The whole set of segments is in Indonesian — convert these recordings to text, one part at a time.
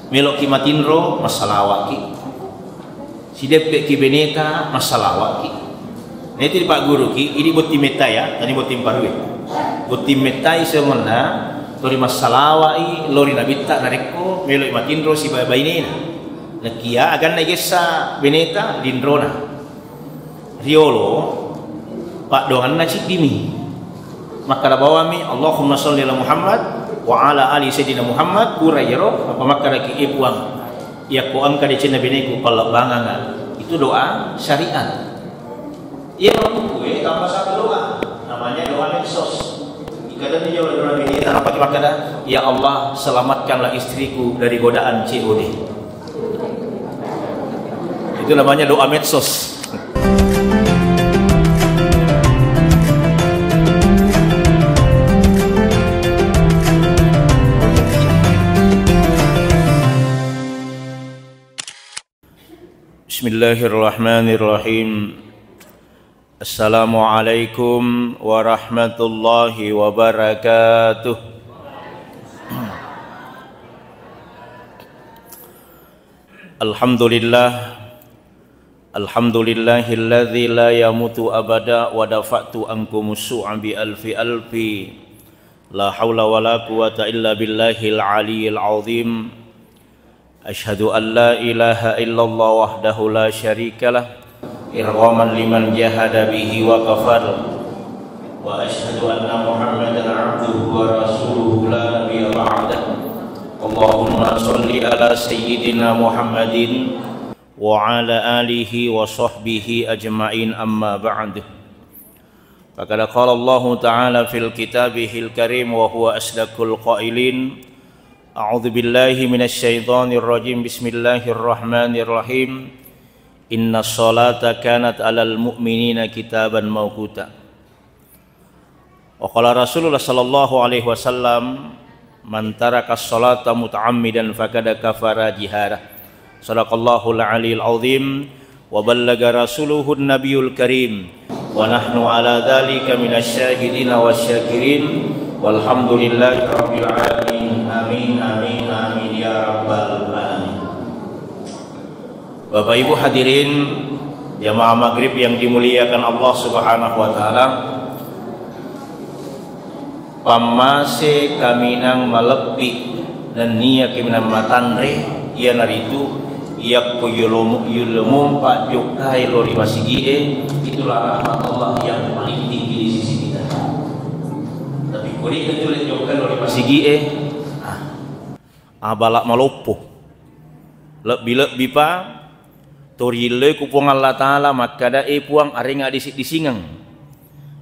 melok ki matindro masalawat ki, si depe ki beneta masalawat ki. Nanti Pak Guru ki ini buat tim meta ya, tadi buat tim parwe. Buat tim meta semana tori masalawat lori nabita nareko melok matindro si bayi ini. Nakia akan nagesa beneta dindrona. Riolo Pak doan nacik dimi. Maka bawami Allahumma sholli ala Muhammad wa ala ali sayyidina Muhammad kurayro apa maka lagi ibuang ya ko angka di cina beneku kalau banganga itu doa syariat. Iya gue tambah satu doa namanya doa medsos. Kadang dia doa ini apa kata ya Allah selamatkanlah istriku dari godaan COD. Itu namanya doa medsos. Bismillahirrahmanirrahim. Assalamualaikum warahmatullahi wabarakatuh. Alhamdulillahilladzi la yamutu abada wa dafa'tu ankumus su'a bi alfi alfi. La haula wala quwata illa billahil aliyyil azim. Asyhadu an la ilaha illallah wahdahu la syarikalah irghaman liman jahada bihi wa kafar wa asyhadu anna Muhammadan abduhu wa rasuluhu la nabiyya ba'dah. Allahumma sholli ala sayyidina Muhammadin wa ala alihi wa sahbihi ajma'in amma ba'd. Faqad qala Allah ta'ala fil kitabihil karim wa huwa asdaqul qailin. A'udzu billahi minasy syaithanir rajim. Bismillahirrahmanirrahim. Innas sholata kanat 'alal mu'minina kitaban mawquta. Wa qala Rasulullah sallallahu alaihi wasallam man taraka sholata muta'ammidan faqad kafara jihara. Shadaqallahul aliyil azim wa ballaga rasuluhun nabiyul karim wa nahnu ala dzalika minasy syahidin wasyakirin walhamdulillahi rabbil alamin. Amin amin amin ya rabbal alamin. Bapak Ibu hadirin jamaah maghrib yang dimuliakan Allah Subhanahu wa taala. Pamase kaminang malepi dan niya kaminang matanre ia naritu ia ko yulumum pak jokai lori masigie itulah rahmat Allah yang paling tinggi di sisi kita. Tapi kuri kecuali jokai lori masigie balak malopo lebih pa torile ku puang Allah Ta'ala maka da puang aring disingang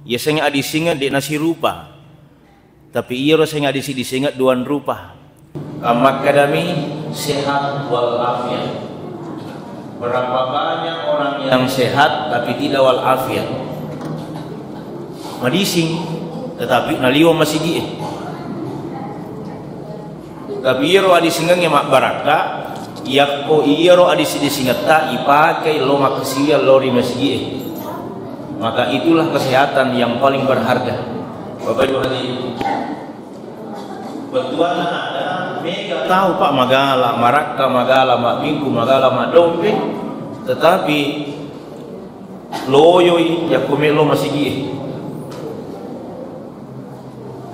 ya seng disingang di nasi rupa tapi iya seng disingang duan rupa maka kami sehat walafiat. Berapa banyak orang yang sehat tapi tidak walafiat madising tetapi naliwa masih gie. Tapi iro adi singgangnya mak baraka yakko iro adi singata ipakai lo makasiya lori masjid. Maka itulah kesehatan yang paling berharga. Bapak Ibu hadirin. Betuan ada mega tahu Pak magala maraka magala mak minggu magala mak dompe tetapi loyoi yakko melo masjid.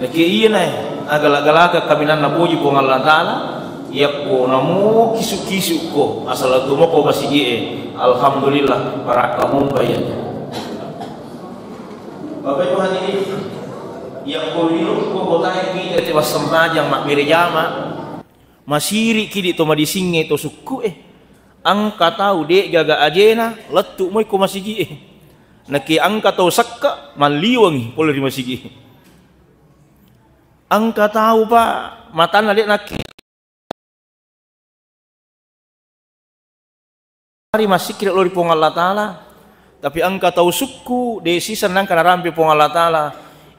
Lagi iya nih agak-agak kaminan nabuji po Allah Ta'ala yakko namu kisu-kisu ko asal tumo ko masjid. Alhamdulillah para kamu bayar. Bapak Ibu hadirin yang kuliru ko botai kita tewas sempajang mak mirejama masiri kidi to madisinge to suku angka tahu dek gaga ajena letu moy ko masjid naki angka to sakka maliwangi polo di masjid. Angka tahu Pak matan adik naki hari masih kira lori pong Allah Ta'ala tapi angka tahu suku desi senang karena rampi pong Allah Ta'ala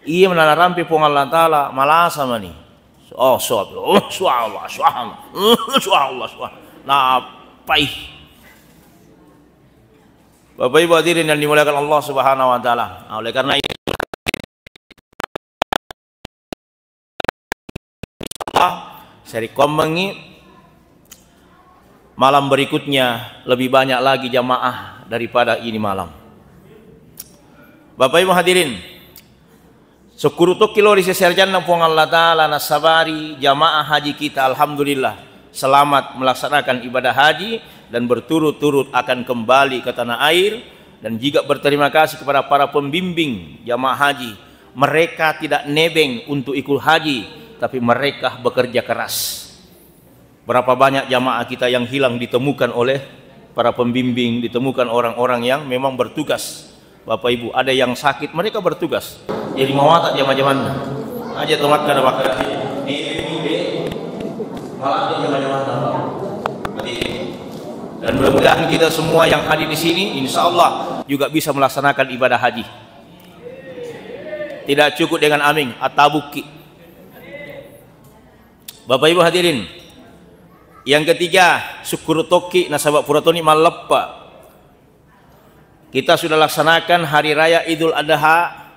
iya menana rampi pong Allah Ta'ala malah sama nih suallah napai. Bapak Ibu hadirin yang dimuliakan Allah Subhanahu wa Ta'ala. Oleh karena itu seri komengi malam berikutnya lebih banyak lagi jamaah daripada ini malam. Bapak Ibu hadirin, syukurutuk kilo riseserjan nang Allah Ta'ala nasabari jamaah haji kita alhamdulillah selamat melaksanakan ibadah haji dan berturut-turut akan kembali ke tanah air. Dan juga berterima kasih kepada para pembimbing jamaah haji. Mereka tidak nebeng untuk ikut haji, tapi mereka bekerja keras. Berapa banyak jamaah kita yang hilang ditemukan oleh para pembimbing, ditemukan orang-orang yang memang bertugas. Bapak Ibu, ada yang sakit, mereka bertugas. Jadi mau tak jamaah-jamaah aja tomat kada bakal di malah ada jamaah-jamaah. Dan mudah-mudahan kita semua yang hadir di sini insya Allah juga bisa melaksanakan ibadah haji. Tidak cukup dengan amin atau buki. Bapak Ibu hadirin, yang ketiga syukur toki nasabak puratoni maleppa. Kita sudah laksanakan hari raya Idul Adha.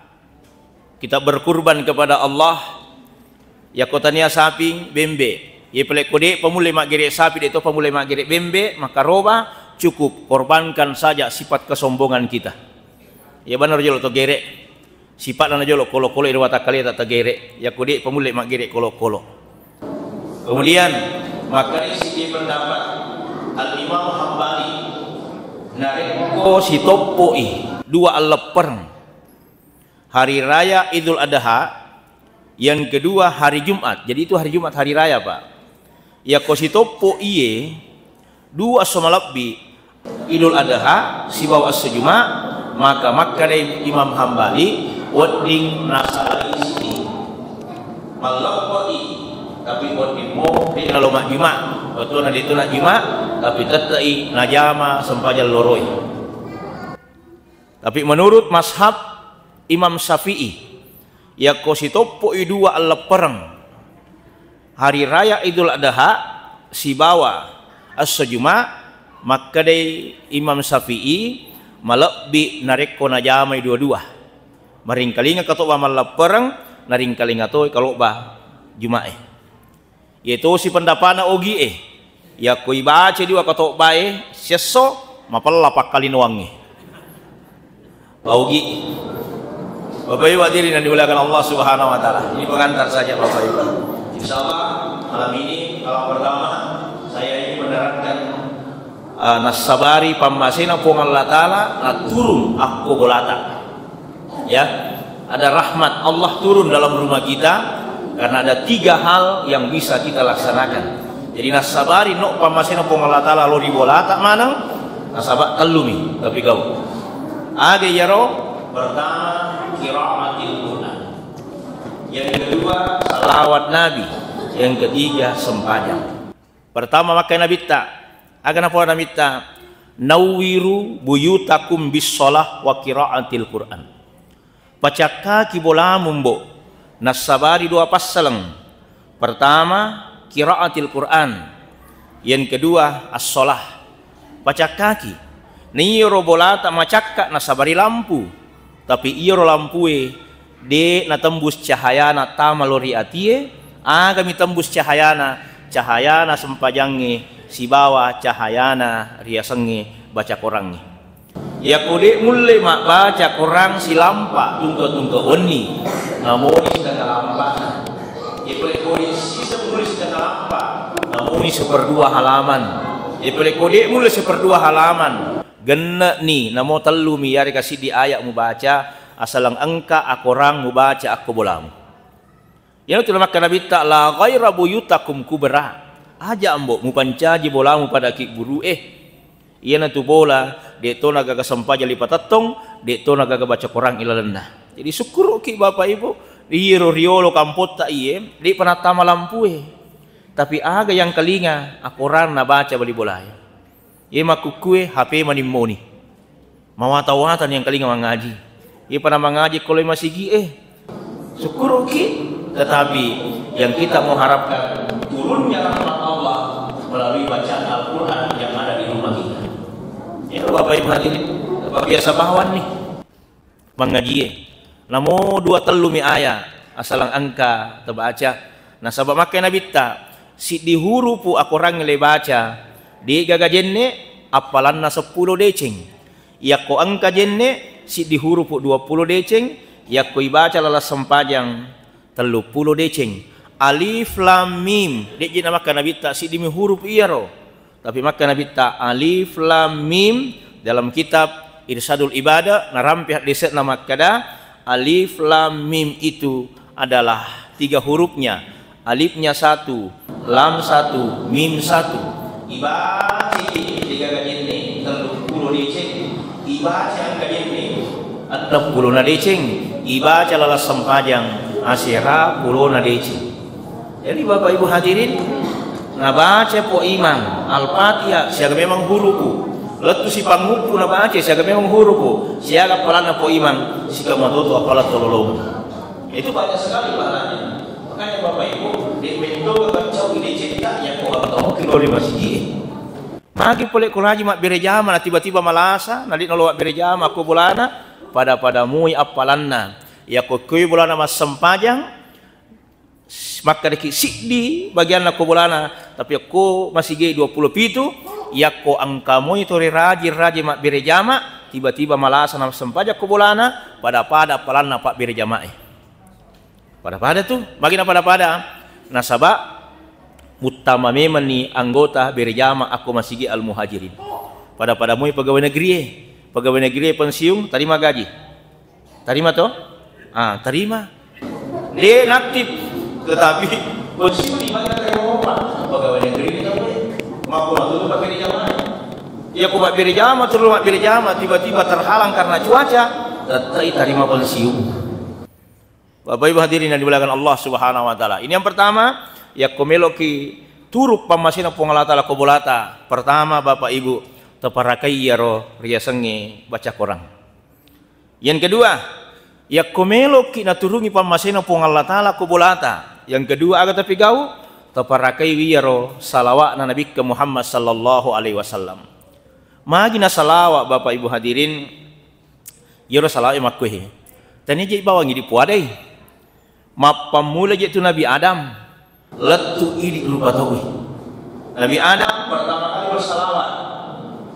Kita berkurban kepada Allah. Ya kotania sapi bembe. Ya pelek kode pemulai mak gerek sapi itu pemulai mak gerek bembe, maka roba cukup korbankan saja sifat kesombongan kita. Ya benar jolo to gerek. Sifat nana jolo kolo-kolo itu watak kali tak gerek. Ya kode pemulai mak gerek kolo-kolo. Kemudian maka isi pendapat Al-Imam Hambali nareko si topoi dua al-lepern hari raya Idul Adha, yang kedua hari Jumat. Jadi itu hari Jumat hari raya Pak. Ya kositopo iye dua somalabbi Idul Adha si bawa sejuma, maka dari Imam Hambali wading nasari sini malapoi tapi wading mo di naloma juma betul nadi itu najima tapi tetai najama sempajal loroi. Tapi menurut mazhab Imam Syafi'i ya kositopo i dua al-perang hari raya Idul Adha si bawa as-sejuma, maka dari Imam Syafi'i malabbi nareko najamai dua-dua. Maring kalinga kato ba malaperang, naring kalinga to kalau ba jumae. Yaitu si pendapana ogi ya koi baca dua kato bae seso mapalla pakali nuangi. Ogi. Bapak Ibu hadirin yang dimuliakan Allah Subhanahu wa taala. Ini pengantar saja Bapak Ibu. Insyaallah malam ini kalau pertama saya ingin menerangkan nasabari pamasina pong Allah Ta'ala turun aku bolata. Ya, ada rahmat Allah turun dalam rumah kita karena ada tiga hal yang bisa kita laksanakan. Jadi nasabari no pamasina pong Allah Ta'ala lo di bolata mana nasabak telumi tapi kau ada yaro pertama qiraatil Quran, yang kedua salawat Nabi, yang ketiga sempajang. Pertama makai Nabi ta agan apa Nabi ta nawiru buyutakum bis shalah wa qiraatil Quran. Pacaka kibola mumbo nasabari dua pasalang. Pertama qiraatil Quran, yang kedua as-shalah. Pacakaki niro bolata macakka nasabari lampu, tapi iro lampue de na tembus cahayana tamalori atie kami tembus cahayana sempajangi si bawa cahayana riasangi baca korangi. Ya kode mulai mak baca korang si lampa tungka oni namoni sedang lampa. Ya kode si semulis sedang lampa namoni seperdua halaman. Ya kode mulai seperdua halaman gena ni namo telu miyari kasih di ayat mu baca asalang engka akorang mu baca aku bolamu. Yang itu makan Nabi ta'ala ghaira buyutakum kubra aja ambo mu pancaji bolamu pada ki guru iya na tu bola de to naga kesempaja lipat tatong de to naga baca korang ilalena. Jadi syukur ki Bapak Ibu iro riolo kampot ta iye di panatama lampu tapi aga yang kalinga akorang na baca bali bolaya. Ia makukue HP manimoni mawata-watan yang kalinga mengaji. Ia pernah mengaji kalau masih syukur tetapi yang kita mengharapkan turunnya rahmat Allah melalui bacaan Al-Quran yang ada di rumah kita. Ya Bapak Ibu hadirin, Bapak biasa bawan nih mengaji namo dua telu mi ayat asalang angka terbaca. Nah sabab makai Nabi ta si dihurupu aku orang le baca Di gaga jenne apalanna 10 deceng. Yakko angka jenne si di huruf 20 deceng, yakko ibaca lala sempajang 30 deceng. Alif lam mim. Dek jina maka nabi tak si di huruf iya ro. Tapi maka nabi tak alif lam mim dalam kitab Irsadul Ibadah narampihat deset nama kada alif lam mim itu adalah 3 hurufnya. Alifnya 1, lam 1, mim 1. Ibaca tiga gajen ni 30 deceng. Ibaca angka jenne 60 deceng. Ibaca lalas sempajang asyira 10 deceng. Jadi Bapak Ibu hadirin, nabaca po iman Al-Fatihah siaga memang huruku. Letu si panguku nabaca siaga memang huruku. Siaga pelana po iman sika matoto apala tololong. Itu banyak sekali pahalanya. Makanya Bapak Ibu di mendo kacau ide cerita yang ko atau kilo di masjid. Magi pole kulaji mak berejama na tiba-tiba malasa nali nolo berejama ko bulana pada mui apalanna. Ya ko kuy bulana mas sempajang maka deki sikdi bagian aku bulana tapi aku masih ge 27 yakko angkamu itu raji mak berejama tiba-tiba malasa nam sempaja aku bulana pada palanna pak berejama pada tuh bagi pada nasaba utama memang ni anggota berejama aku masih ge al muhajirin pada mui pegawai negeri pensiun terima gaji terima toh terima dia aktif tetapi pensiun di mana pegawai negeri itu mampu itu pakai berejama ya aku berejama terus berejama tiba-tiba terhalang karena cuaca terima pensiun. Bapak Ibu hadirin yang dimuliakan Allah Subhanahu wa taala. Ini yang pertama, ya komeloki turuk pamasina pongalata la kobolata. Pertama Bapak Ibu, teparakai ya ro ria senge baca Quran. Yang kedua, ya komeloki naturungi pamasina pongalata la kobolata. Yang kedua agak tapi gau teparakai ya ro salawat na Nabi ke Muhammad sallallahu alaihi wasallam. Magina salawat Bapak Ibu hadirin, ya ro salawat makwe. Tani jadi bawang di puadai. Mapamula jatuh Nabi Adam letu ini lupa tahu Nabi Adam pertama kali bersalawat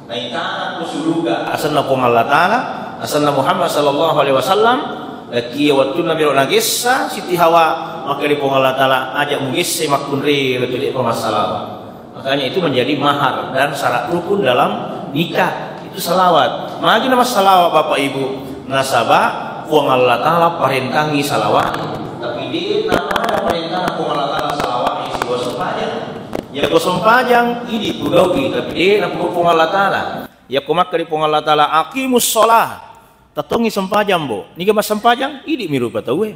naikkan ke surga asalna pun Allah Ta'ala asalna Muhammad sallallahu alaihi wasallam kia waktu Nabi nagisa Siti Hawa maka di pun Allah Ta'ala ajak mugisse makunri letu di salawat. Makanya itu menjadi mahar dan syarat rukun dalam nikah itu salawat. Magi nama salawat Bapak Ibu nasabah pun Allah Ta'ala perintangi salawat. Tapi dia namanya perintah aku melakukan salawat isi gosong panjang. Ya gosong panjang ini pugawi tapi dia nak pun Allah Taala. Ya kumak dari pun Allah Taala aqimus shalah. Tatongi sempajang bo. Niga mas sempajang ini miru patawe.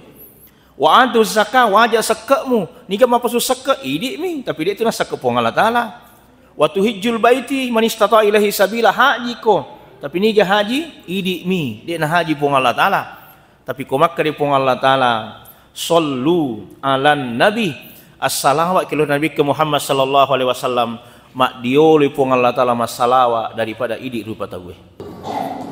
Wa atu zakah wajah sekekmu. Niga mapasu sekek ini mi tapi dia itu nak sekek pun Allah Taala. Wa tuhijjul baiti man istata ilahi sabila haji ko. Tapi niga haji ini mi dia nak haji pun Allah Taala. Tapi kumak dari pun Allah Taala sallu ala nabi as-salawat kilo Nabi ke Muhammad sallallahu alaihi wasallam mak dioli pun Allah Ta'ala masalawa daripada idik rupa tawe.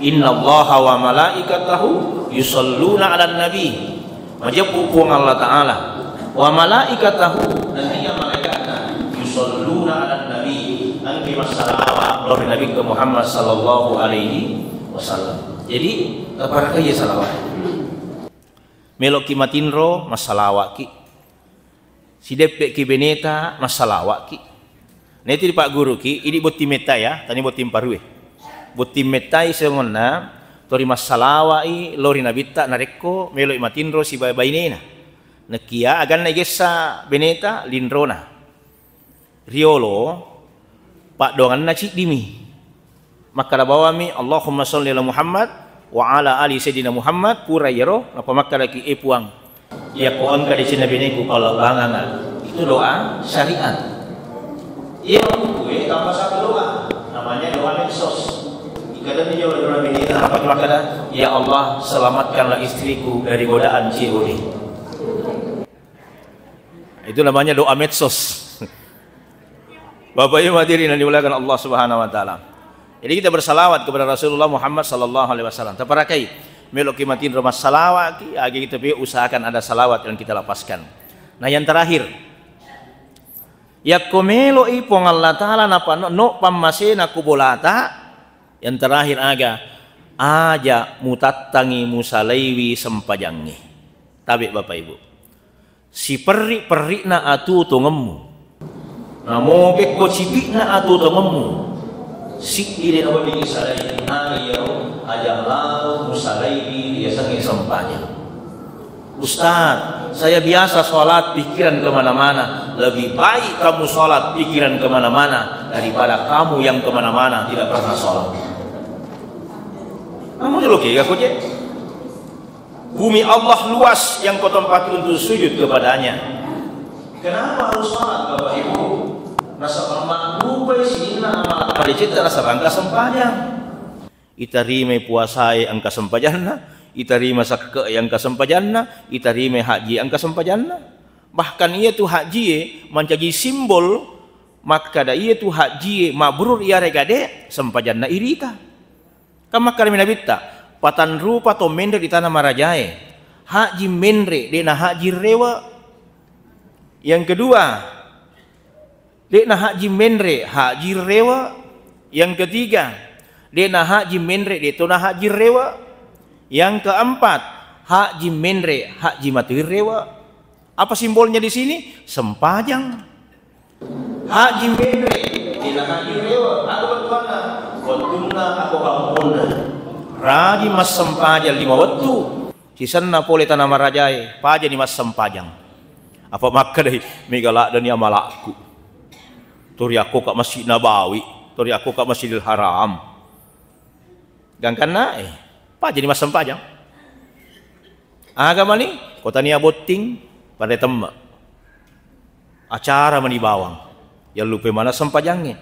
Inna allaha wa malaikatahu yusalluna ala nabi majabu pun Allah Ta'ala wa malaikatahu dan dia malaikatnya yusalluna ala nabi angki masalawa dari Nabi ke Muhammad sallallahu alaihi wasallam. Jadi apakah ya salawat meloki matinro masalawat ki si depek ki beneta masalawat ki nanti di Pak Guru ki ini buat timeta ya tani buat tim parwe buat timeta isengona tori masalawat i lori nabita nareko melok matinro si bainena nakia agan negesa beneta linrona riolo Pak dongan na cik dimi maka bawa mi Allahumma sholli ala Muhammad wa ala ali sayyidina Muhammad pura yero napa makka lagi puang ya ko angka di sini bini ku kalau bangangan itu doa syariat ya gue tambah satu doa namanya doa medsos ikatan dia doa bini apa makna ya Allah selamatkanlah istriku dari godaan COD itu namanya doa medsos. Bapak Ibu hadirin yang dimuliakan Allah Subhanahu wa taala. Jadi kita bersalawat kepada Rasulullah Muhammad sallallahu alaihi wasallam. Teparakai melok kimatin rumah salawat ki agi kita usahakan ada salawat yang kita lapaskan. Nah yang terakhir Yakomelo ipong Allah Ta'ala napa no pamasena kubolata. Yang terakhir aja mutattangi musalaiwi sempajangi. Tabi Bapak Ibu. Si perri na atu tongemu. Namo beko cipi na atu tongemu. Si ide abadi salaiwi ayau aja lalu musalaiwi dia sangi sempajang. Ustaz, saya biasa sholat pikiran kemana-mana. Lebih baik kamu sholat pikiran kemana-mana daripada kamu yang kemana-mana tidak pernah sholat. Kamu dulu kayak aku je. Bumi Allah luas yang kau tempati untuk sujud kepadanya. Kenapa harus sholat Bapak Ibu? Rasa makhluk sini nama pada cita rasa angka sempajang. Itarime puasai angka sempajanna. Itarima sakke yang kasempajanna, itarima haji yang kasempajanna. Bahkan ia tu haji menjadi simbol maka da ia tu haji mabrur ia regade sempajanna irita. Kama kami nabita patan rupa to mendre di tanah Marajae. Haji mendre dena haji rewa. Yang kedua dena haji mendre haji rewa. Yang ketiga dena haji mendre detona haji rewa. Yang keempat, haji menre, haji mati rewa. Apa simbolnya di sini? Sempajang. Haji menre, tidak haji rewa. Aku berkata, kontuna aku kampuna. Raji mas sempajang 5 waktu. Sisana pole tanah Marajai, paja ni mas sempajang. Apa maka deh megalak dan ya malakku. Turi aku kat Masjid Nabawi, turi aku kat Masjidil Haram. Gangkana apa jadi mas sempajang? Agama ni kota ni aboting pada temma. Acara mani bawang. Yang lupa mana sempajangnya.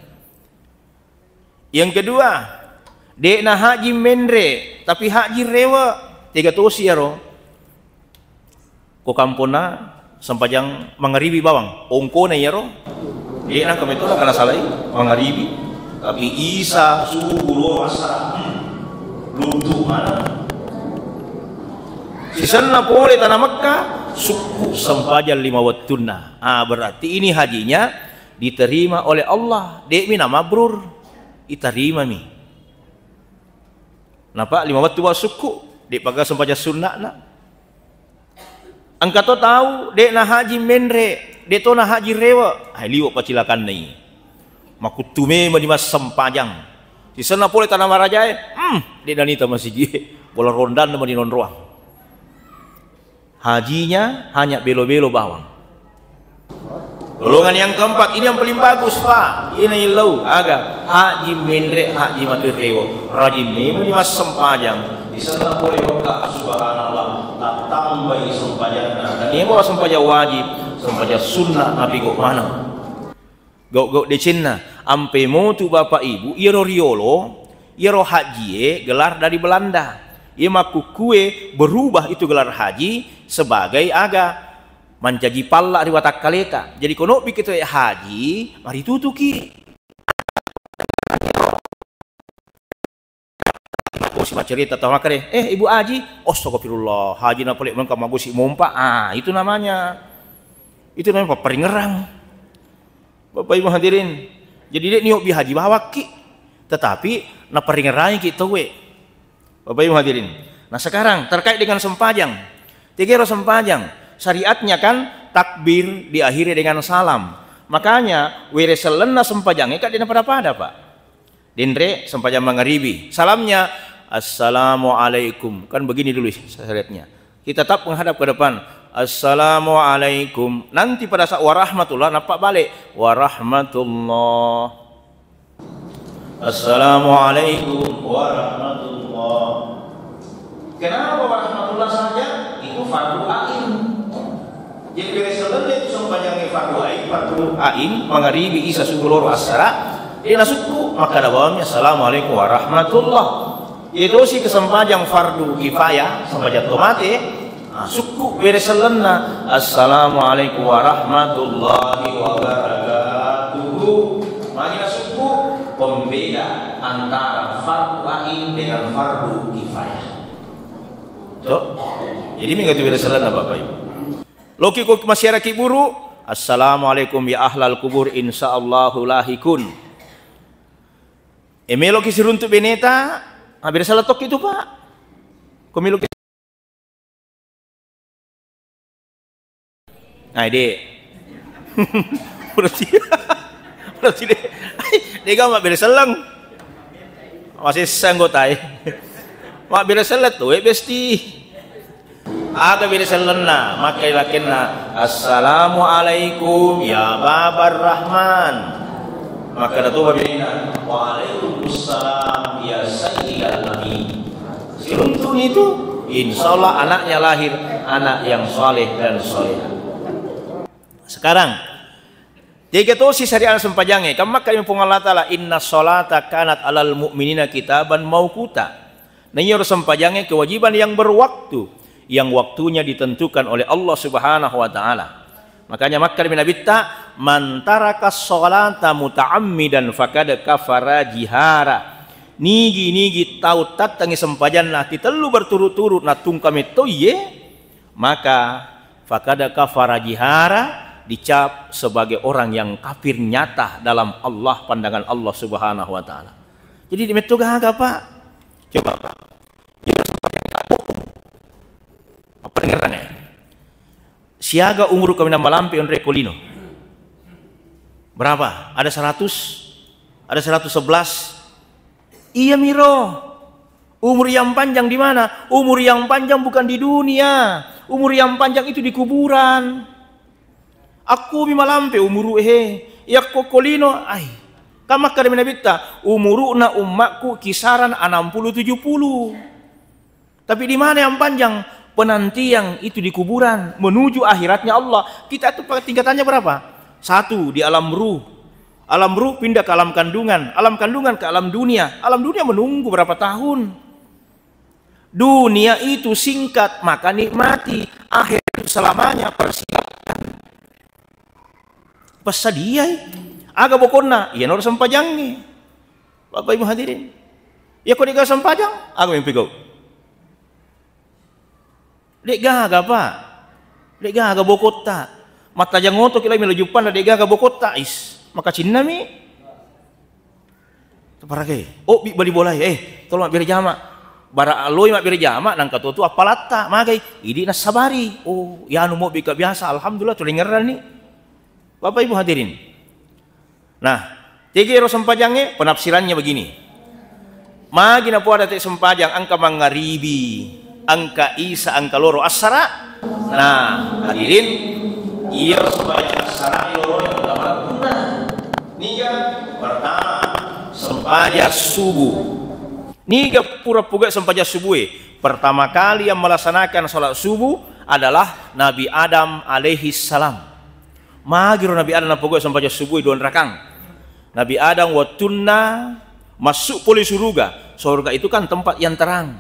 Yang kedua, dek na haji mendre tapi haji rewa 3 tosi ya ro. Ko kampona sempajang mangaribi bawang. Ongko na ya ro. Dek na kami tolak kana salai mangaribi. Tapi isa subuh masa luntu mana? Sisana boleh tanah Mekah suku sempajang 5 wattuna. Berarti ini hajinya diterima oleh Allah. Dek mi nama mabrur. Iterima mi. Napa 5 waktu wa suku dek pakai sempajang sunnah na. Angkat tahu dek na haji menre, dek to na haji rewa. Liwak pacilakan ni. Makutume manimas sempajang. Di sana boleh tanah Marajai, di danita masih je, bola rondan nama di non ruang. Hajinya hanya belo-belo bawang. Golongan yang keempat ini yang paling bagus Pak. Ini lau agak haji mendre haji mati rewo. Haji ini mas sempajang. Di sana boleh buka subhanallah. Tak tambah sempajang. Dan ini bawa sempajang wajib, sempajang sunnah Nabi kok mana? Gok di Cina, ampe motu bapak ibu, iro riolo, iro haji gelar dari Belanda. Ia maku kue berubah itu gelar haji sebagai aga menjadi pala di watak kaleta. Jadi kono begitu haji, mari tutuki. Aku si cerita tahu makare, ibu haji, astagfirullah, haji na pelik mengka magusi mompa. Itu namanya. Itu namanya peringerang. Bapak Ibu hadirin, jadi dia niok bi haji bawa ki, tetapi na peringerai kita we. Bapak Ibu hadirin. Nah sekarang terkait dengan sempajang, 3 sempajang, syariatnya kan takbir diakhiri dengan salam. Makanya wire selena sempajangnya kan dina pada Pak. Dendre sempajang mangaribi, salamnya assalamualaikum, kan begini dulu syariatnya. Kita tetap menghadap ke depan. Assalamualaikum. Nanti pada saat warahmatullah nampak balik warahmatullah. Assalamualaikum warahmatullah. Kenapa warahmatullah saja? Itu fardu ain. Jadi beresalan itu sempajang fardu ain mangaribi isa subuh asara. Dia suku maka ada bawahnya assalamualaikum warahmatullah. Itu sih kesempajang fardu kifayah sempajang tomate. Suku beresalenna assalamualaikum warahmatullahi wabarakatuh. Makanya suku pembeda antara fardu ain dengan fardu kifayah. Jadi mengikuti beresalenna Bapak Ibu. Logiko masyarakat buru Assalamualaikum ya ahlal kubur insyaallahu lahikun. Emelo ki siruntuk beneta, habis salah tok itu Pak. Komilo ki. Nah, Dek. berarti dek mak bere selang. Masih sanggotai. Mak bere selat tuh besti. Aga bere selenna, makai lakenna assalamualaikum ya babar rahman. Maka datu babina waalaikumsalam ya sayyidal nabi. Siruntun itu insyaallah anaknya lahir anak yang soleh dan solehah. Sekarang jika tu si syariat sempajange kamak kami pun Allah Taala inna sholata kanat alal mu'minina kitaban mauquta. Nah ini harus sempajange kewajiban yang berwaktu, yang waktunya ditentukan oleh Allah Subhanahu wa taala. Makanya Makkah bin Abitta man taraka sholata muta'ammidan faqad kafara jihara. Nigi tau tatangi sempajan nah titelu berturut-turut na tungkame toye maka faqad kafara jihara, dicap sebagai orang yang kafir nyata dalam Allah, pandangan Allah Subhanahu wa taala. Jadi di metoga apa? Coba Pak. Jangan sempajan aku. Apa dengarannya? Siaga umur kami nama lampi on rekolino. Berapa? Ada 100? Ada 111? Iya Miro. Umur yang panjang di mana? Umur yang panjang bukan di dunia. Umur yang panjang itu di kuburan. Aku mimalampe umuru ya kokolino ai. Kamak kada minabita umuruna ummakku kisaran 60-70. Tapi di mana yang panjang? Penantian itu di kuburan menuju akhiratnya Allah. Kita itu tingkatannya berapa? 1 di alam ruh. Alam ruh pindah ke alam kandungan ke alam dunia. Alam dunia menunggu berapa tahun? Dunia itu singkat, maka nikmati. Akhir itu selamanya, persiapkan. Pesadia aga bokonna iya nor sampajang Bapak Ibu hadirin. Ya kok dikasih sampajang aga mimpi kau. Dek gaga Pak. Dek gaga bokota. Mata jangoto kila melujupan dek gaga bokota is. Maka cinna mi. Teparake. Oh bi bali bolai tolong mak bere jama. Bara aloi mak bere jama nang katutu apalata magai idi nasabari. Oh ya anu mau bika biasa alhamdulillah tulingeran ni. Bapak Ibu hadirin. Nah, tiga ero sempajangnya penafsirannya begini. Magi na po ada sempajang angka mangaribi, angka isa, angka loro asara. Nah, hadirin, iya sempajang asara loro yang pertama guna. Niga pertama sempajang subuh. Niga pura-pura sempajang subuh. Pertama kali yang melaksanakan sholat subuh adalah Nabi Adam alaihi salam. Magiro Nabi Adam napogo sampai subuh 2 rakang. Nabi Adam watunna masuk poli surga. Surga itu kan tempat yang terang,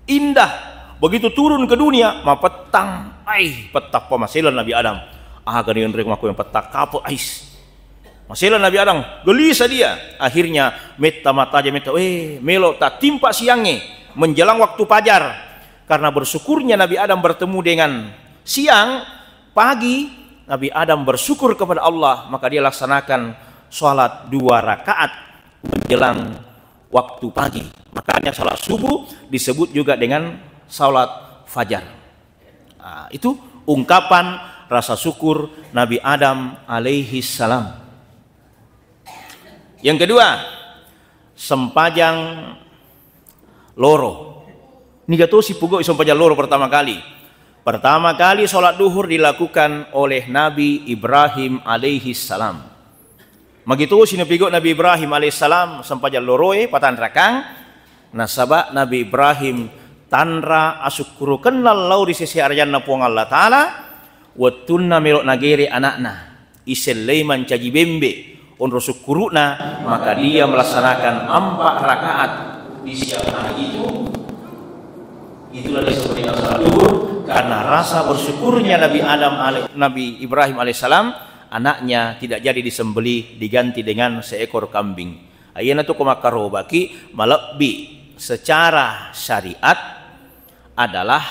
indah. Begitu turun ke dunia, mapetang, petak pemasilan Nabi Adam. Gani nrek maku yang petak kapot ais. Masilan Nabi Adam, gelisah dia. Akhirnya meta mata aja meta, melo tak timpa siangnya menjelang waktu fajar. Karena bersyukurnya Nabi Adam bertemu dengan siang, pagi. Nabi Adam bersyukur kepada Allah, maka dia laksanakan sholat 2 rakaat menjelang waktu pagi. Makanya sholat subuh disebut juga dengan sholat fajar. Nah, itu ungkapan rasa syukur Nabi Adam alaihi salam. Yang kedua, sempajang loro. Ini gak tahu si pugo sempajang loro pertama kali. Pertama kali sholat duhur dilakukan oleh Nabi Ibrahim alaihi salam. Begitu sinapigo Nabi Ibrahim alaihi salam sampajal loroe patan rakang. Nasaba Nabi Ibrahim tanra asukuru kenal lau di sisi arjanna puang Allah Ta'ala. Watunna melok nagere anakna. Isel leiman caji bembe. Onro sukuruna maka dia melaksanakan 4 rakaat di siang hari itu. Itulah disebutkan sholat duhur. Karena rasa bersyukurnya Nabi Ibrahim alaihissalam, anaknya tidak jadi disembelih, diganti dengan seekor kambing. Ayana tu kumakarobaki malakbi secara syariat adalah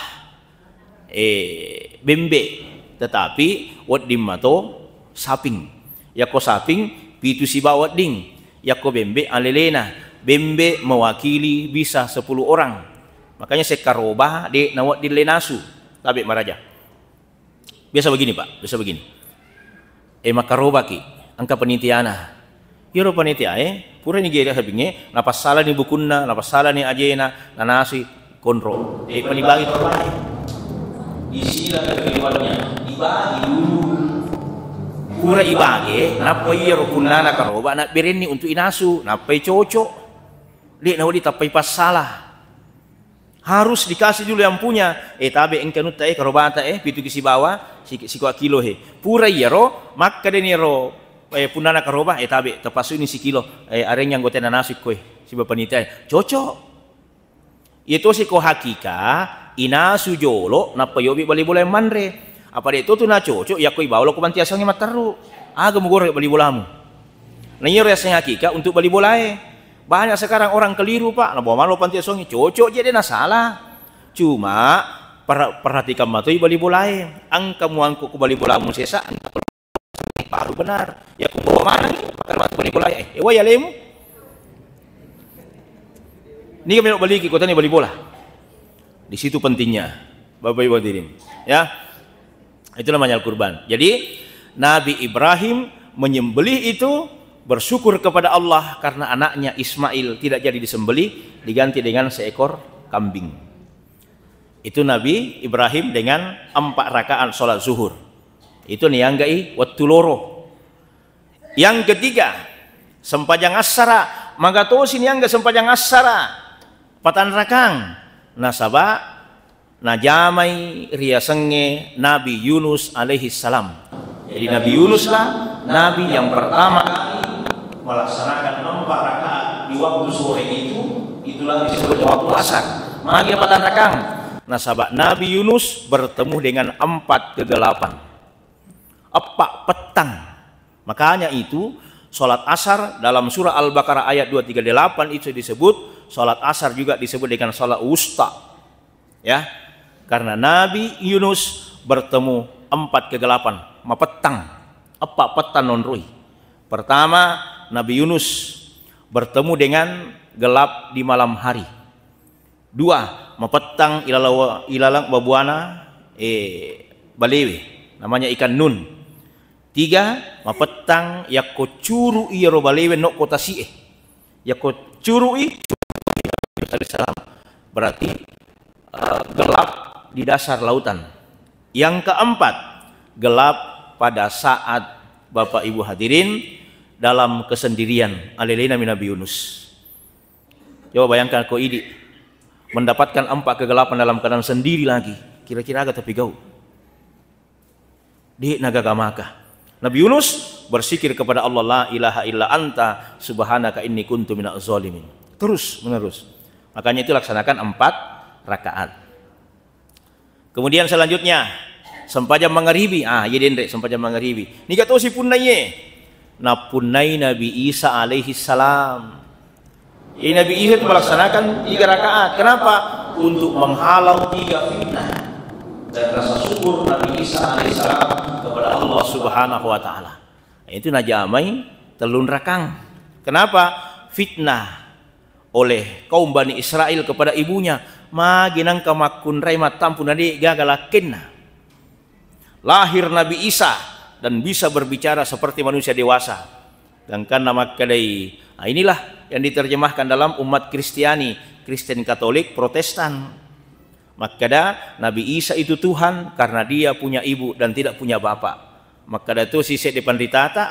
bembe tetapi waddim mato saping. Yako saping pitu siba wadding. Yako bembe alelena. Bembe mewakili bisa 10 orang. Makanya sekaroba de nawat di lenasu. Tabe maraja. Biasa begini Pak, biasa begini. Makaroba ki, angka penitiana. Yoro panitia pura ni gere habinge, napas salah ni bukunna, napas salah ni ajena, nanasi kontrol. Panibagi terbaik. Isilah kehidupannya, dibagi dulu. Pura ibagi, napa yoro kunna nakaroba, nak berini untuk inasu, napa cocok. Dek nawadi tapai pas salah. Harus dikasih dulu yang punya. Tabe engkanutta karobata pitu kisi bawa siko kilo pura yero maka deniro punana karoba tabe tepasu ini si kilo areng yang gote nasi kue si bapanita cocok. Itu siko hakika inasu jolo napa yobi bali bola manre. Apa itu tuh na cocok ya koi bawa lo kumantiasangnya mataru. Aga mugore bali bolamu. Nah yero yang hakika untuk bali bolae. Banyak sekarang orang keliru Pak, nah bawa malu panti songi cocok jadi na salah. Cuma perhatikan matui bali bolai, angka muangku ku bali bola musesa, baru benar. Ya ku bawa mana nih? Pakai matu bali bolai. Ya lemu. Ini kami balik kota nih bali bola. Di situ pentingnya, Bapak Ibu hadirin. Ya, itu namanya kurban. Jadi Nabi Ibrahim menyembelih itu bersyukur kepada Allah karena anaknya Ismail tidak jadi disembelih, diganti dengan seekor kambing. Itu Nabi Ibrahim dengan 4 rakaat sholat zuhur. Itu nianggai waktu loro. Yang ketiga, sempajang asara. Maka to sini yang sempajang asara. Patan rakang. Nasaba najamai riasenge Nabi Yunus alaihi salam. Jadi Nabi Yunus lah Nabi yang pertama melaksanakan 4 rakaat di waktu sore itu, itulah disebut waktu asar. Magi patan rakang. Nah sahabat Nabi Yunus bertemu dengan 4 kegelapan. Epak petang. Makanya itu sholat asar dalam surah Al-Baqarah ayat 238 itu disebut sholat asar juga disebut dengan sholat wusta. Ya, karena Nabi Yunus bertemu 4 kegelapan. Mapetang. Epak petang nonrui. Pertama Nabi Yunus bertemu dengan gelap di malam hari. 2, mapetang ilalang babuana balewe namanya ikan nun. 3, mapetang yakko curu iro balewe nok kota sie. Yakko curu berarti gelap di dasar lautan. Yang keempat, gelap pada saat Bapak Ibu hadirin dalam kesendirian alilina min Nabi Yunus. Coba bayangkan kau ini mendapatkan 4 kegelapan dalam keadaan sendiri lagi, kira-kira agak tapi gau di nagaga maka Nabi Yunus bersikir kepada Allah, la ilaha illa anta subhanaka inni kuntu minaz zalimin, terus menerus. Makanya itu laksanakan 4 rakaat. Kemudian selanjutnya sempajam maghribi, yedendre sempajam maghribi ni gato si punnaye napunai Nabi Isa alaihi salam. Nabi Isa itu melaksanakan 3 rakaat. Kenapa? Untuk menghalau 3 fitnah dan rasa syukur Nabi Isa alaihi salam kepada Allah Subhanahu wa taala. Itu najamai telun rakang. Kenapa? Fitnah oleh kaum Bani Israel kepada ibunya. Maginang kamakun rai matampun nadi gagalakenna. Lahir Nabi Isa dan bisa berbicara seperti manusia dewasa. Sedangkan nama kedai, inilah yang diterjemahkan dalam umat Kristiani, Kristen Katolik, Protestan. Maka Nabi Isa itu Tuhan karena dia punya ibu dan tidak punya bapak. Maka itu sisik depan ditata,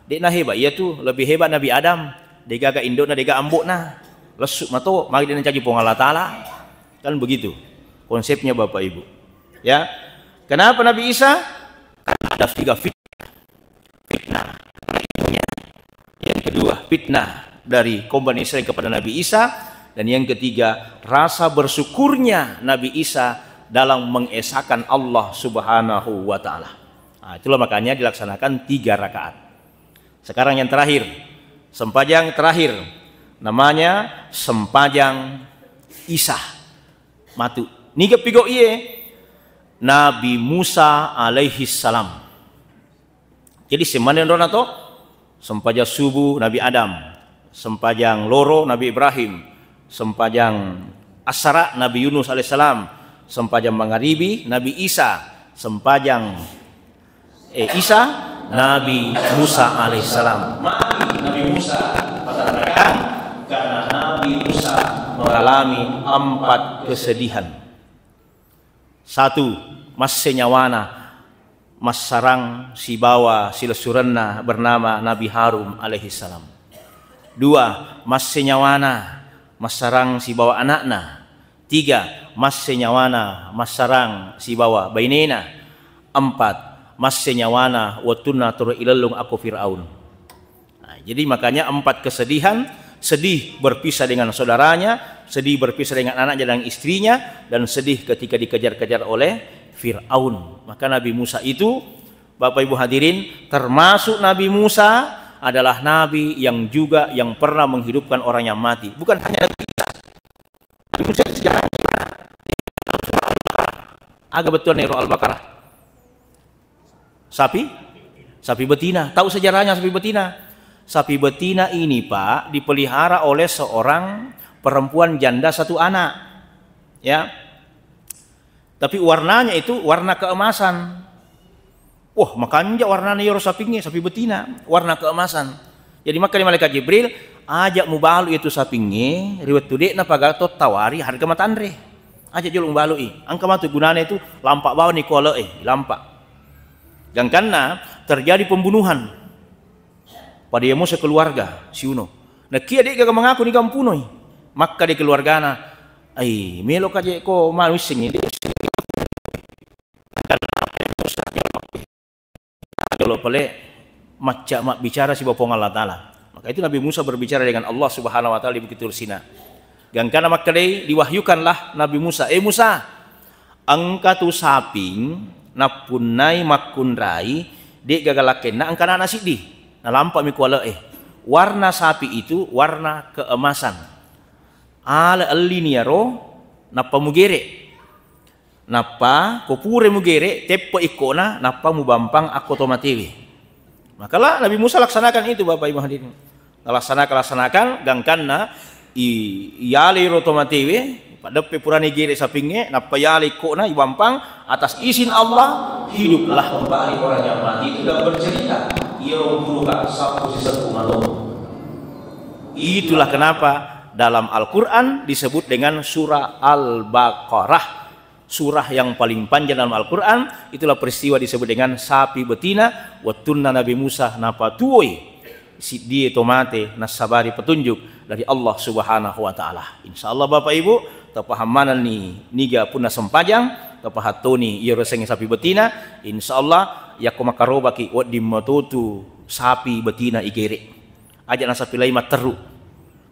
dek nah hebat, ia tuh lebih hebat Nabi Adam. Dega ga indok na dega ambok na, lesuk mato, mari dia caji pong Allah Taala. Kan begitu konsepnya Bapak Ibu. Ya, kenapa Nabi Isa? Karena ada 3 fitnah. Yang kedua, fitnah dari kaum Bani Israel kepada Nabi Isa. Dan yang ketiga, rasa bersyukurnya Nabi Isa dalam mengesahkan Allah Subhanahu wa taala. Itulah makanya dilaksanakan 3 rakaat. Sekarang yang terakhir, sempajang terakhir, namanya sempajang Isa. Matu. Niga pigo iye Nabi Musa alaihi salam. Jadi semana dona to sempajang subuh Nabi Adam, sempajang loro Nabi Ibrahim, sempajang asara Nabi Yunus alaihissalam, sempajang magharibi Nabi Isa, sempajang Isa Nabi Musa alaihissalam. Nabi Musa karena Nabi Musa mengalami 4 kesedihan. 1. Mas senyawana mas sarang si bawa sila suranna bernama Nabi Harun alaihi salam. 2. Mas senyawana mas sarang si bawa anakna. 3. Mas senyawana mas sarang si bawa bainena. 4. Mas senyawana watunna turu ilalung aku Fir'aun. Nah, jadi makanya 4 kesedihan. Sedih berpisah dengan saudaranya, sedih berpisah dengan anaknya dan istrinya, dan sedih ketika dikejar-kejar oleh Fir'aun. Maka Nabi Musa itu, Bapak Ibu hadirin, termasuk Nabi Musa adalah Nabi yang juga yang pernah menghidupkan orang yang mati. Bukan hanya Nabi Musa sejarah agak betul nih Al-Baqarah. Sapi betina. Tahu sejarahnya sapi betina? Sapi betina ini Pak dipelihara oleh seorang perempuan janda 1 anak. Ya. Tapi warnanya itu warna keemasan. Wah, makanya warnanya yoro sapinya, sapi betina, warna keemasan. Jadi maka malaikat Jibril ajak mubalu itu sapinya, riwet tudek na pagato tawari harga matandre. Ajak julung mubalu angka matu gunanya itu lampak bawa ni kole lampak. Dan karena terjadi pembunuhan pada yang musuh keluarga si Uno. Nah kia dia gak mengaku ni kampunoi. Maka di keluargana, melo kaje ko manusia ini. Kalau pale macam mak bicara si bapong Allah Taala. Maka itu Nabi Musa berbicara dengan Allah Subhanahu Wa Taala di Bukit Tur Sina. Dan karena maka diwahyukanlah Nabi Musa, Musa, angka tu saping napunai makunrai dia gagalaken na angka na nasi di. Nah lampak mi kuala warna sapi itu warna keemasan. Ala aliniaro napa mugere. Napa kopure mugere tepo ikona napa mubampang aku tomatewe. Makalah Nabi Musa laksanakan itu Bapak Ibu hadirin. Laksanakan gangkanna iyali rotomatewe pada pepurani gere sapinge napa yali kona ibampang atas izin Allah hiduplah kembali orang yang mati itu dan bercerita. Itulah kenapa dalam Al-Quran disebut dengan surah Al-Baqarah, surah yang paling panjang dalam Al-Quran. Itulah peristiwa disebut dengan sapi betina watunna Nabi Musa napatuoi si dia tomate nasabari petunjuk dari Allah Subhanahu Wa Taala. Insyaallah Bapak Ibu tapahamanan ni niga puna sempajang tapahatoni iyo resenge sapi betina insyaallah yako makarobaki wat dimatutu sapi betina igere ajak na sapi lain materu.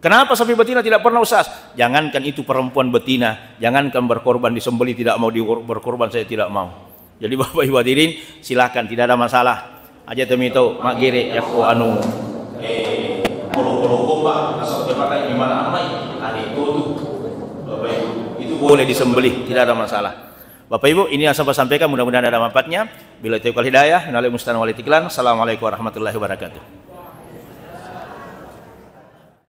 Kenapa sapi betina tidak pernah usas? Jangankan itu perempuan betina, jangankan berkorban disembeli tidak mau berkorban, saya tidak mau. Jadi Bapak Ibu hadirin silakan, tidak ada masalah. Aja temito mak gere yako anu polo komba asal terpakai di mana amai ade itu Bapak Ibu itu boleh disembeli, tidak ada masalah. Bapak Ibu, ini yang saya sampaikan, mudah-mudahan ada manfaatnya. Bila taufiq wal hidayah, minal mustan wal itiklan. Assalamualaikum warahmatullahi wabarakatuh.